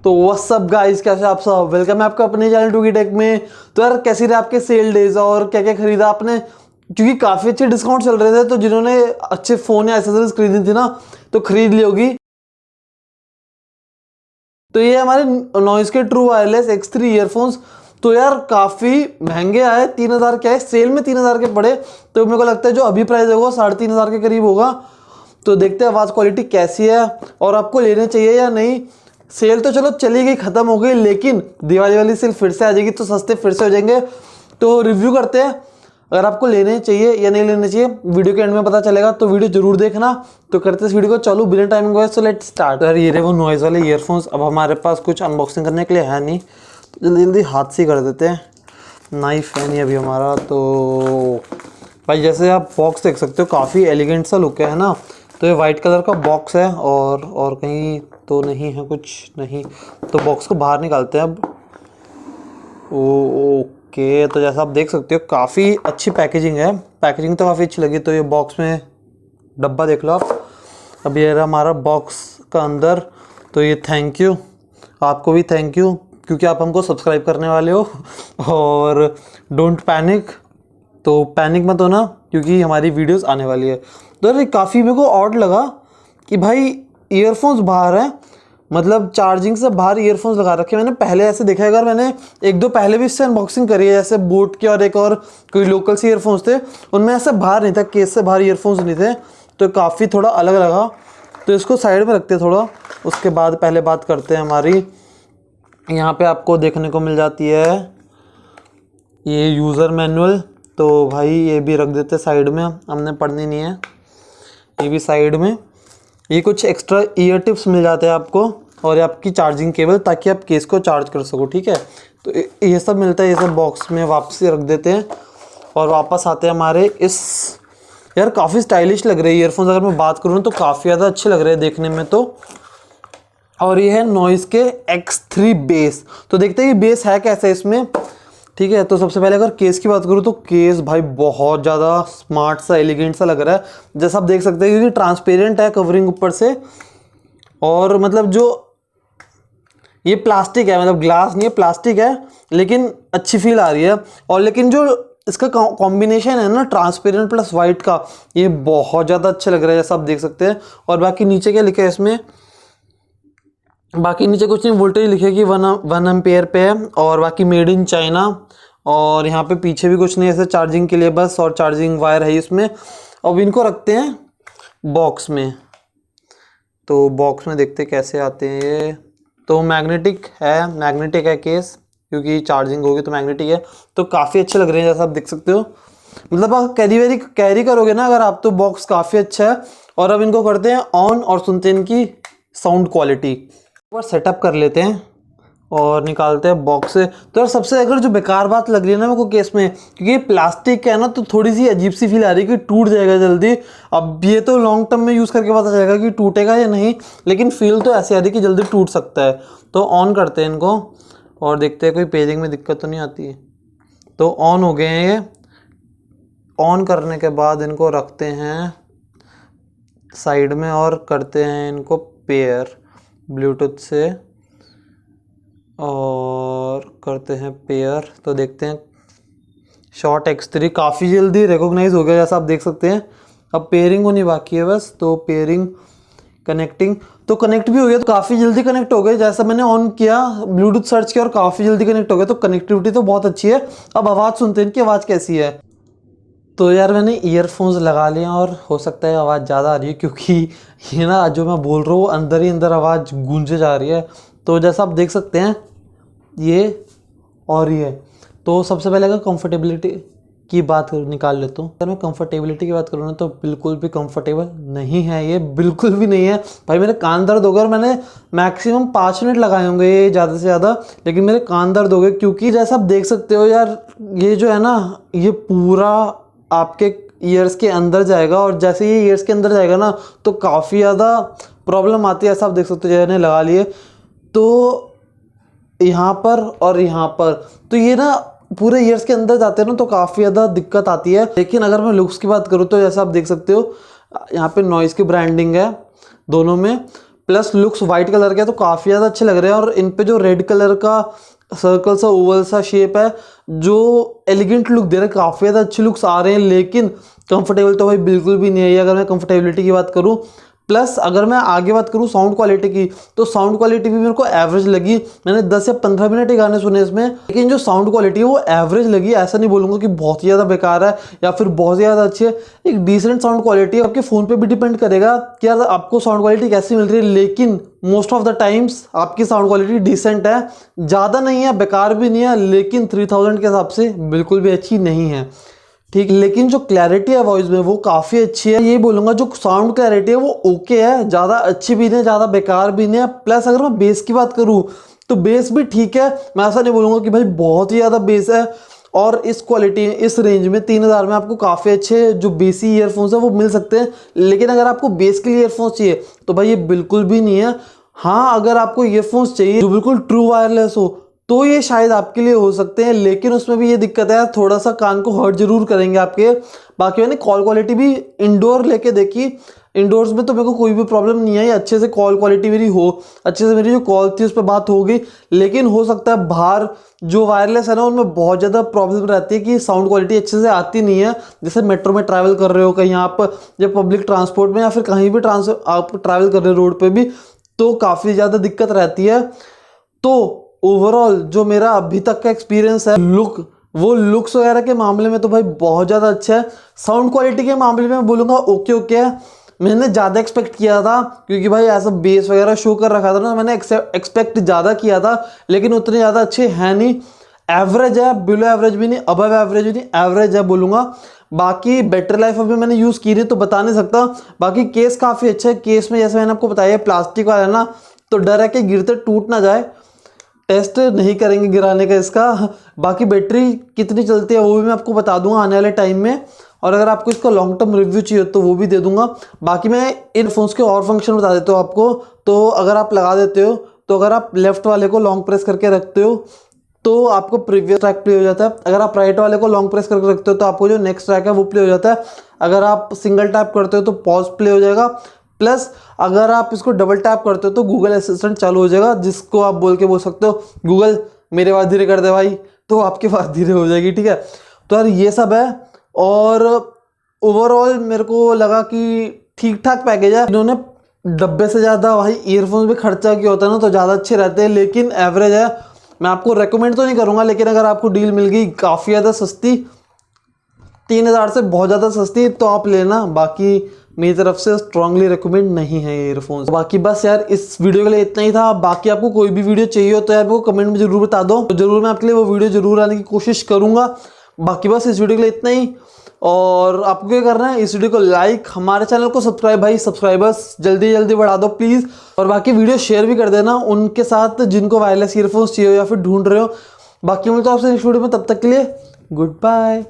तो what's up guys, कैसे आप सब। वेलकम है आपका अपने चैनल टू की टेक में। तो यार कैसी रहे आपके सेल डेज और क्या क्या खरीदा आपने, क्योंकि काफ़ी अच्छे डिस्काउंट चल रहे थे। तो जिन्होंने अच्छे फ़ोन या एसेसरीज खरीदी थी ना, तो खरीद ली होगी। तो ये हमारे नॉइस के ट्रू वायरलेस X3 ईयरफोन्स तो यार काफ़ी महंगे आए। 3000 के आए, सेल में 3000 के पड़े। तो मेरे को लगता है जो अभी प्राइस होगा 3500 के करीब होगा। तो देखते हैं आवाज़ क्वालिटी कैसी है और आपको लेने चाहिए या नहीं। सेल तो चलो चली गई, ख़त्म हो गई, लेकिन दिवाली वाली सेल फिर से आ जाएगी तो सस्ते फिर से हो जाएंगे। तो रिव्यू करते हैं, अगर आपको लेने चाहिए या नहीं लेने चाहिए वीडियो के एंड में पता चलेगा। तो वीडियो जरूर देखना। तो करते इस वीडियो को चालू बिना timing waste. So let's start. यार ये रहे वो नॉइज़ वाले ईयरफोन्स। अब हमारे पास कुछ अनबॉक्सिंग करने के लिए है नहीं, तो जल्दी जल्दी हाथ से कर देते हैं। नाइफ है नहीं अभी हमारा। तो भाई जैसे आप बॉक्स देख सकते हो, काफ़ी एलिगेंट सा लुक है ना। तो ये वाइट कलर का बॉक्स है और कहीं तो नहीं है, कुछ नहीं। तो बॉक्स को बाहर निकालते हैं अब। ओके, तो जैसा आप देख सकते हो काफ़ी अच्छी पैकेजिंग है। पैकेजिंग तो काफ़ी अच्छी लगी। तो ये बॉक्स में डब्बा देख लो आप। अब ये रहा हमारा बॉक्स का अंदर। तो ये थैंक यू, आपको भी थैंक यू, क्योंकि आप हमको सब्सक्राइब करने वाले हो। और डोंट पैनिक, तो पैनिक मत होना क्योंकि हमारी वीडियोस आने वाली है। तो यार काफ़ी मेरे को ऑड लगा कि भाई ईयरफोन्स बाहर हैं, मतलब चार्जिंग से बाहर ईयरफोन्स लगा रखे। मैंने पहले ऐसे देखा है, अगर मैंने एक दो पहले भी इससे अनबॉक्सिंग करी है, जैसे बोट के और एक और कोई लोकल से ईयरफोन्स थे, उनमें ऐसे बाहर नहीं था, केस से बाहर ईयरफोन्स नहीं थे। तो काफ़ी थोड़ा अलग लगा। तो इसको साइड में रखते हैं थोड़ा। उसके बाद पहले बात करते हैं हमारी, यहाँ पे आपको देखने को मिल जाती है ये यूज़र मैनुअल। तो भाई ये भी रख देते साइड में, हमने पढ़नी नहीं है। ये भी साइड में। ये कुछ एक्स्ट्रा ईयर टिप्स मिल जाते हैं आपको, और ये आपकी चार्जिंग केबल, ताकि आप केस को चार्ज कर सको, ठीक है। तो ये सब मिलता है, ये सब बॉक्स में वापस रख देते हैं। और वापस आते हैं हमारे इस, यार काफ़ी स्टाइलिश लग रहे हैं ईयरफोन्स। अगर मैं बात करूँ तो काफ़ी ज़्यादा अच्छे लग रहे हैं देखने में तो। और ये है नॉइस के X3 बेस। तो देखते हैं कि बेस है कैसा इसमें, ठीक है। तो सबसे पहले अगर केस की बात करूँ तो केस भाई बहुत ज़्यादा स्मार्ट सा, एलिगेंट सा लग रहा है, जैसा आप देख सकते हैं, क्योंकि ट्रांसपेरेंट है कवरिंग ऊपर से। और मतलब जो ये प्लास्टिक है, मतलब ग्लास नहीं है, प्लास्टिक है, लेकिन अच्छी फील आ रही है। और लेकिन जो इसका कॉम्बिनेशन है ना, ट्रांसपेरेंट प्लस वाइट का, ये बहुत ज़्यादा अच्छा लग रहा है, जैसा आप देख सकते हैं। और बाकी नीचे क्या लिखा है इसमें, बाकी नीचे कुछ नहीं, वोल्टेज लिखेगी 1 एम्पेयर पे है, और बाकी मेड इन चाइना। और यहाँ पे पीछे भी कुछ नहीं, ऐसे चार्जिंग के लिए बस, और चार्जिंग वायर है इसमें। अब इनको रखते हैं बॉक्स में। तो बॉक्स में देखते कैसे आते हैं ये। तो मैग्नेटिक है केस, क्योंकि चार्जिंग होगी तो मैग्नेटिक है। तो काफ़ी अच्छे लग रहे हैं, जैसा आप देख सकते हो। मतलब आप कैरी करोगे ना अगर आप, तो बॉक्स काफ़ी अच्छा है। और अब इनको करते हैं ऑन और सुनते हैं इनकी साउंड क्वालिटी। एक बार सेटअप कर लेते हैं और निकालते हैं बॉक्स से। तो यार सबसे अगर जो बेकार बात लग रही है ना मेरे को केस में, क्योंकि ये प्लास्टिक है ना, तो थोड़ी सी अजीब सी फील आ रही है कि टूट जाएगा जल्दी। अब ये तो लॉन्ग टर्म में यूज़ करके पता चलेगा कि टूटेगा या नहीं, लेकिन फील तो ऐसी आ रही है कि जल्दी टूट सकता है। तो ऑन करते हैं इनको और देखते हैं कोई पेजिंग में दिक्कत तो नहीं आती है। तो ऑन हो गए हैं ये। ऑन करने के बाद इनको रखते हैं साइड में और करते हैं इनको पेयर ब्लूटूथ से, और करते हैं पेयर। तो देखते हैं शॉट X3 काफ़ी जल्दी रिकॉग्नाइज हो गया, जैसा आप देख सकते हैं। अब पेयरिंग होनी बाकी है बस। तो पेयरिंग, कनेक्टिंग, तो कनेक्ट भी हो गया, तो काफ़ी जल्दी कनेक्ट हो गए। जैसा मैंने ऑन किया, ब्लूटूथ सर्च किया और काफ़ी जल्दी कनेक्ट हो गया। तो कनेक्टिविटी तो बहुत अच्छी है। अब आवाज़ सुनते हैं इनकी, आवाज़ कैसी है। तो यार मैंने ईयरफोन्स लगा लिए और हो सकता है आवाज़ ज़्यादा आ रही है, क्योंकि ये ना जो मैं बोल रहा हूँ अंदर ही अंदर आवाज़ गूंजे जा रही है। तो जैसा आप देख सकते हैं ये और ये। तो सबसे पहले अगर कंफर्टेबिलिटी की बात निकाल लेता हूँ। अगर मैं कंफर्टेबिलिटी की बात करूँ ना, तो बिल्कुल भी कंफर्टेबल नहीं है ये, बिल्कुल भी नहीं है भाई। मेरे कान दर्द हो गए, और मैंने मैक्सिमम 5 मिनट लगाए होंगे ये, ज़्यादा से ज़्यादा, लेकिन मेरे कान दर्द हो गए। क्योंकि जैसा आप देख सकते हो यार, ये जो है ना, ये पूरा आपके ईयर्स के अंदर जाएगा, और जैसे ये ईयर्स के अंदर जाएगा ना, तो काफ़ी ज़्यादा प्रॉब्लम आती है। ऐसा आप देख सकते हो, मैंने लगा लिए तो यहाँ पर और यहाँ पर, तो ये ना पूरे ईयर्स के अंदर जाते हैं ना, तो काफ़ी ज़्यादा दिक्कत आती है। लेकिन अगर मैं लुक्स की बात करूँ तो जैसा आप देख सकते हो, यहाँ पे नॉइस की ब्रांडिंग है दोनों में, प्लस लुक्स वाइट कलर के तो काफ़ी ज़्यादा अच्छे लग रहे हैं। और इन पे जो रेड कलर का सर्कल सा ओवल सा शेप है जो एलिगेंट लुक दे रहा है, काफ़ी ज़्यादा अच्छे लुक्स आ रहे हैं। लेकिन कंफर्टेबल तो भाई बिल्कुल भी नहीं है ये, अगर मैं कंफर्टेबिलिटी की बात करूँ। प्लस अगर मैं आगे बात करूँ साउंड क्वालिटी की, तो साउंड क्वालिटी भी मेरे को एवरेज लगी। मैंने 10 या 15 मिनट ही गाने सुने इसमें, लेकिन जो साउंड क्वालिटी है वो एवरेज लगी। ऐसा नहीं बोलूँगा कि बहुत ही ज़्यादा बेकार है या फिर बहुत ज़्यादा अच्छी है, एक डिसेंट साउंड क्वालिटी है। आपके फ़ोन पे भी डिपेंड करेगा कि यार आपको साउंड क्वालिटी कैसी मिल रही है, लेकिन मोस्ट ऑफ द टाइम्स आपकी साउंड क्वालिटी डिसेंट है, ज़्यादा नहीं है, बेकार भी नहीं है, लेकिन 3000 के हिसाब से बिल्कुल भी अच्छी नहीं है, ठीक। लेकिन जो क्लैरिटी है वॉइस में वो काफ़ी अच्छी है। ये बोलूँगा जो साउंड क्लैरिटी है वो ओके है, ज़्यादा अच्छी भी नहीं, ज़्यादा बेकार भी नहीं है। प्लस अगर मैं बेस की बात करूँ तो बेस भी ठीक है, मैं ऐसा नहीं बोलूँगा कि भाई बहुत ही ज़्यादा बेस है। और इस क्वालिटी इस रेंज में 3000 में आपको काफ़ी अच्छे जो बेसी ईयरफोन्स है वो मिल सकते हैं। लेकिन अगर आपको बेस के लिए ईयरफोन्स चाहिए तो भाई ये बिल्कुल भी नहीं है। हाँ, अगर आपको ईयरफोन्स चाहिए जो बिल्कुल ट्रू वायरलेस हो तो ये शायद आपके लिए हो सकते हैं, लेकिन उसमें भी ये दिक्कत है थोड़ा सा कान को हर्ट जरूर करेंगे आपके। बाकी मैंने कॉल क्वालिटी भी इंडोर लेके देखी, इंडोर्स में तो मेरे को कोई भी प्रॉब्लम नहीं आई, अच्छे से कॉल क्वालिटी मेरी हो, अच्छे से मेरी जो कॉल थी उस पर बात हो गई। लेकिन हो सकता है बाहर जो वायरलेस है ना उनमें बहुत ज़्यादा प्रॉब्लम रहती है कि साउंड क्वालिटी अच्छे से आती नहीं है। जैसे मेट्रो में ट्रैवल कर रहे हो, कहीं आप जब पब्लिक ट्रांसपोर्ट में या फिर कहीं भी आप ट्रैवल कर रहे हो रोड पर भी, तो काफ़ी ज़्यादा दिक्कत रहती है। तो ओवरऑल जो मेरा अभी तक का एक्सपीरियंस है वो लुक्स वगैरह के मामले में तो भाई बहुत ज़्यादा अच्छा है। साउंड क्वालिटी के मामले में मैं बोलूँगा ओके है। मैंने ज़्यादा एक्सपेक्ट किया था क्योंकि भाई ऐसा बेस वगैरह शो कर रखा था ना, मैंने एक्सपेक्ट ज़्यादा किया था, लेकिन उतने ज़्यादा अच्छे हैं नहीं। एवरेज है, बिलो एवरेज भी नहीं, अबव एवरेज भी नहीं, एवरेज है बोलूँगा। बाकी बैटरी लाइफ अभी मैंने यूज़ की नहीं तो बता नहीं सकता। बाकी केस काफ़ी अच्छा है, केस में जैसे मैंने आपको बताया प्लास्टिक वाला है ना, तो डर है कि गिरते टूट ना जाए। टेस्ट नहीं करेंगे गिराने का इसका। बाकी बैटरी कितनी चलती है वो भी मैं आपको बता दूंगा आने वाले टाइम में, और अगर आपको इसका लॉन्ग टर्म रिव्यू चाहिए तो वो भी दे दूंगा। बाकी मैं इन फोन्स के और फंक्शन बता देता हूँ आपको। तो अगर आप लगा देते हो तो अगर आप लेफ्ट वाले को लॉन्ग प्रेस करके रखते हो तो आपको प्रीवियस ट्रैक प्ले हो जाता है। अगर आप राइट वाले को लॉन्ग प्रेस करके रखते हो तो आपको जो नेक्स्ट ट्रैक है वो प्ले हो जाता है। अगर आप सिंगल टैप करते हो तो पॉज प्ले हो जाएगा। प्लस अगर आप इसको डबल टैप करते हो तो गूगल असिस्टेंट चालू हो जाएगा, जिसको आप बोल सकते हो गूगल मेरे बात धीरे कर दे भाई, तो आपकी बात धीरे हो जाएगी, ठीक है। तो यार ये सब है, और ओवरऑल मेरे को लगा कि ठीक ठाक पैकेज है। इन्होंने डब्बे से ज़्यादा भाई ईयरफोन्स में खर्चा किया होता है ना तो ज़्यादा अच्छे रहते हैं, लेकिन एवरेज है। मैं आपको रेकमेंड तो नहीं करूँगा, लेकिन अगर आपको डील मिल गई काफ़ी ज़्यादा सस्ती, 3000 से बहुत ज़्यादा सस्ती, तो आप लेना। बाकी मेरी तरफ से स्ट्रांगली रिकमेंड नहीं है ये ईयरफोन्स। बाकी बस यार इस वीडियो के लिए इतना ही था। बाकी आपको कोई भी वीडियो चाहिए हो तो यार वो कमेंट में जरूर बता दो, तो जरूर मैं आपके लिए वो वीडियो जरूर आने की कोशिश करूंगा। बाकी बस इस वीडियो के लिए इतना ही, और आपको क्या करना है, इस वीडियो को लाइक, हमारे चैनल को सब्सक्राइब, भाई सब्सक्राइबर्स जल्दी जल्दी बढ़ा दो प्लीज़, और बाकी वीडियो शेयर भी कर देना उनके साथ जिनको वायरलेस ईयरफोन्स चाहिए या फिर ढूंढ रहे हो। बाकी मिलता हूं आपसे नेक्स्ट वीडियो में, तब तक के लिए गुड बाय।